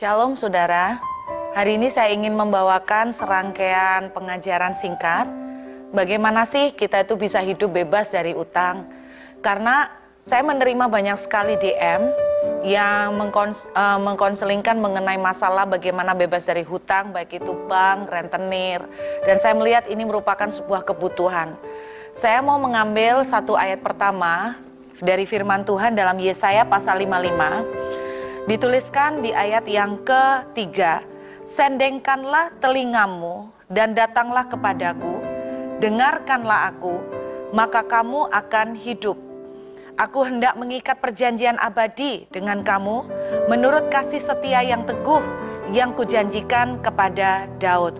Shalom saudara, hari ini saya ingin membawakan serangkaian pengajaran singkat. Bagaimana sih kita itu bisa hidup bebas dari utang? Karena saya menerima banyak sekali DM yang mengkonselingkan mengenai masalah bagaimana bebas dari hutang, baik itu bank, rentenir. Dan saya melihat ini merupakan sebuah kebutuhan. Saya mau mengambil satu ayat pertama dari firman Tuhan dalam Yesaya pasal 55. Dituliskan di ayat yang ketiga, "Sendengkanlah telingamu dan datanglah kepadaku, dengarkanlah aku, maka kamu akan hidup. Aku hendak mengikat perjanjian abadi dengan kamu, menurut kasih setia yang teguh yang kujanjikan kepada Daud."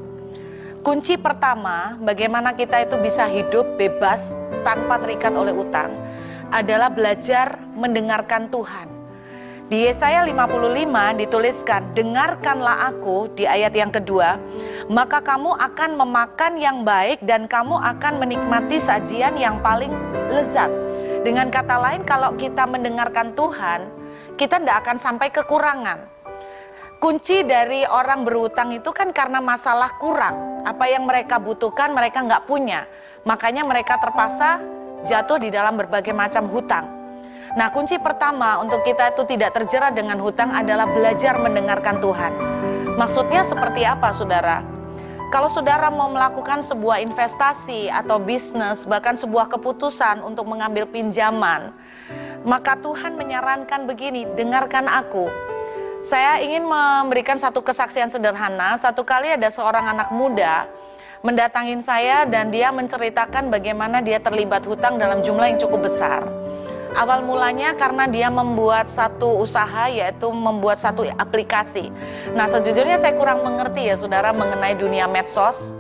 Kunci pertama, bagaimana kita itu bisa hidup bebas tanpa terikat oleh utang, adalah belajar mendengarkan Tuhan. Di Yesaya 55 dituliskan, "Dengarkanlah aku," di ayat yang kedua, "maka kamu akan memakan yang baik dan kamu akan menikmati sajian yang paling lezat." Dengan kata lain, kalau kita mendengarkan Tuhan, kita tidak akan sampai kekurangan. Kunci dari orang berhutang itu kan karena masalah kurang. Apa yang mereka butuhkan mereka nggak punya. Makanya mereka terpaksa jatuh di dalam berbagai macam hutang. Nah, kunci pertama untuk kita itu tidak terjerat dengan hutang adalah belajar mendengarkan Tuhan. Maksudnya seperti apa, saudara? Kalau saudara mau melakukan sebuah investasi atau bisnis, bahkan sebuah keputusan untuk mengambil pinjaman, maka Tuhan menyarankan begini, dengarkan aku. Saya ingin memberikan satu kesaksian sederhana. Satu kali ada seorang anak muda mendatangin saya dan dia menceritakan bagaimana dia terlibat hutang dalam jumlah yang cukup besar. Awal mulanya karena dia membuat satu usaha, yaitu membuat satu aplikasi. Nah, sejujurnya saya kurang mengerti ya saudara mengenai dunia medsos.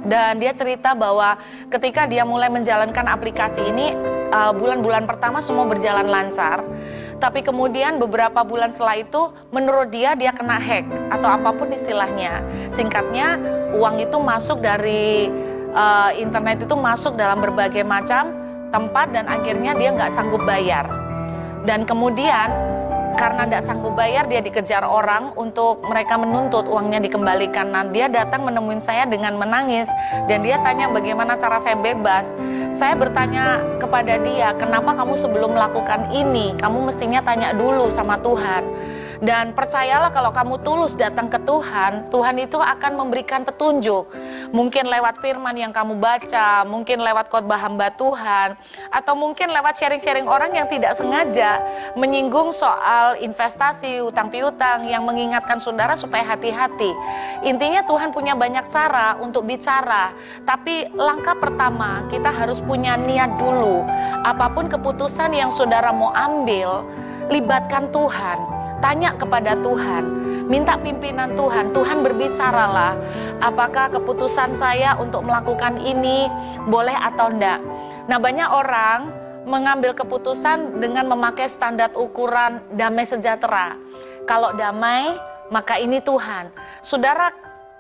Dan dia cerita bahwa ketika dia mulai menjalankan aplikasi ini, bulan-bulan pertama semua berjalan lancar. Tapi kemudian beberapa bulan setelah itu, menurut dia kena hack atau apapun istilahnya. Singkatnya, uang itu masuk dari internet itu masuk dalam berbagai macam tempat dan akhirnya dia nggak sanggup bayar. Dan kemudian karena nggak sanggup bayar, dia dikejar orang untuk mereka menuntut uangnya dikembalikan. Nah, dia datang menemuin saya dengan menangis dan dia tanya bagaimana cara saya bebas. Saya bertanya kepada dia, kenapa kamu sebelum melakukan ini, kamu mestinya tanya dulu sama Tuhan. Dan percayalah kalau kamu tulus datang ke Tuhan, Tuhan itu akan memberikan petunjuk. Mungkin lewat firman yang kamu baca, mungkin lewat khotbah hamba Tuhan, atau mungkin lewat sharing-sharing orang yang tidak sengaja menyinggung soal investasi, utang piutang, yang mengingatkan saudara supaya hati-hati. Intinya Tuhan punya banyak cara untuk bicara, tapi langkah pertama kita harus punya niat dulu. Apapun keputusan yang saudara mau ambil, libatkan Tuhan. Tanya kepada Tuhan, minta pimpinan Tuhan. Tuhan berbicaralah, apakah keputusan saya untuk melakukan ini boleh atau enggak. Nah, banyak orang mengambil keputusan dengan memakai standar ukuran damai sejahtera. Kalau damai, maka ini Tuhan. Saudara,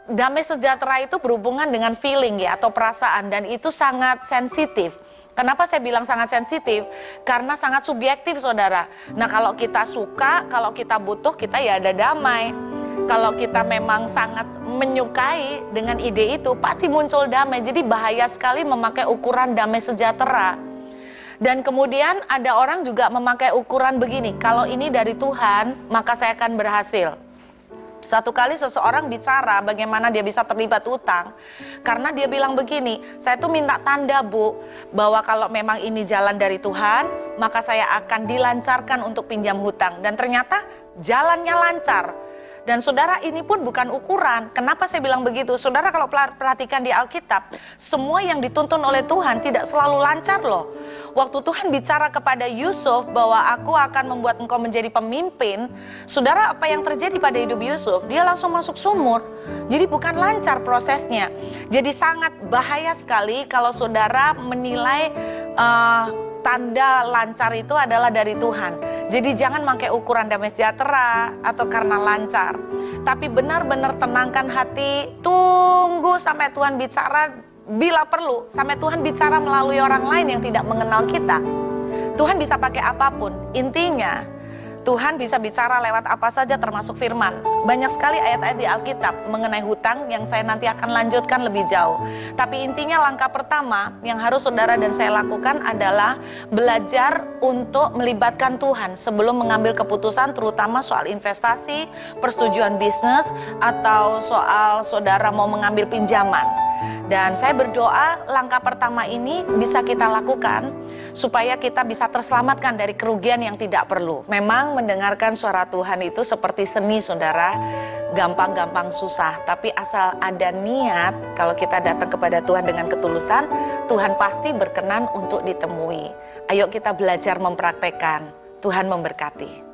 damai sejahtera itu berhubungan dengan feeling ya, atau perasaan, dan itu sangat sensitif. Kenapa saya bilang sangat sensitif? Karena sangat subjektif, saudara. Nah, kalau kita suka, kalau kita butuh, kita ya ada damai. Kalau kita memang sangat menyukai dengan ide itu, pasti muncul damai. Jadi bahaya sekali memakai ukuran damai sejahtera. Dan kemudian ada orang juga memakai ukuran begini, kalau ini dari Tuhan, maka saya akan berhasil. Satu kali seseorang bicara bagaimana dia bisa terlibat utang, karena dia bilang begini, saya tuh minta tanda Bu, bahwa kalau memang ini jalan dari Tuhan, maka saya akan dilancarkan untuk pinjam hutang. Dan ternyata jalannya lancar. Dan saudara, ini pun bukan ukuran. Kenapa saya bilang begitu? Saudara, kalau perhatikan di Alkitab, semua yang dituntun oleh Tuhan tidak selalu lancar loh. Waktu Tuhan bicara kepada Yusuf bahwa aku akan membuat engkau menjadi pemimpin, saudara, apa yang terjadi pada hidup Yusuf? Dia langsung masuk sumur. Jadi bukan lancar prosesnya. Jadi sangat bahaya sekali kalau saudara menilai tanda lancar itu adalah dari Tuhan. Jadi jangan pakai ukuran damai sejahtera atau karena lancar. Tapi benar-benar tenangkan hati, tunggu sampai Tuhan bicara bila perlu, sampai Tuhan bicara melalui orang lain yang tidak mengenal kita. Tuhan bisa pakai apapun. Intinya, Tuhan bisa bicara lewat apa saja termasuk firman. Banyak sekali ayat-ayat di Alkitab mengenai hutang yang saya nanti akan lanjutkan lebih jauh. Tapi intinya langkah pertama yang harus saudara dan saya lakukan adalah belajar untuk melibatkan Tuhan sebelum mengambil keputusan, terutama soal investasi, persetujuan bisnis, atau soal saudara mau mengambil pinjaman. Dan saya berdoa langkah pertama ini bisa kita lakukan supaya kita bisa terselamatkan dari kerugian yang tidak perlu. Memang mendengarkan suara Tuhan itu seperti seni, saudara, gampang-gampang susah. Tapi asal ada niat, kalau kita datang kepada Tuhan dengan ketulusan, Tuhan pasti berkenan untuk ditemui. Ayo kita belajar mempraktekkan. Tuhan memberkati.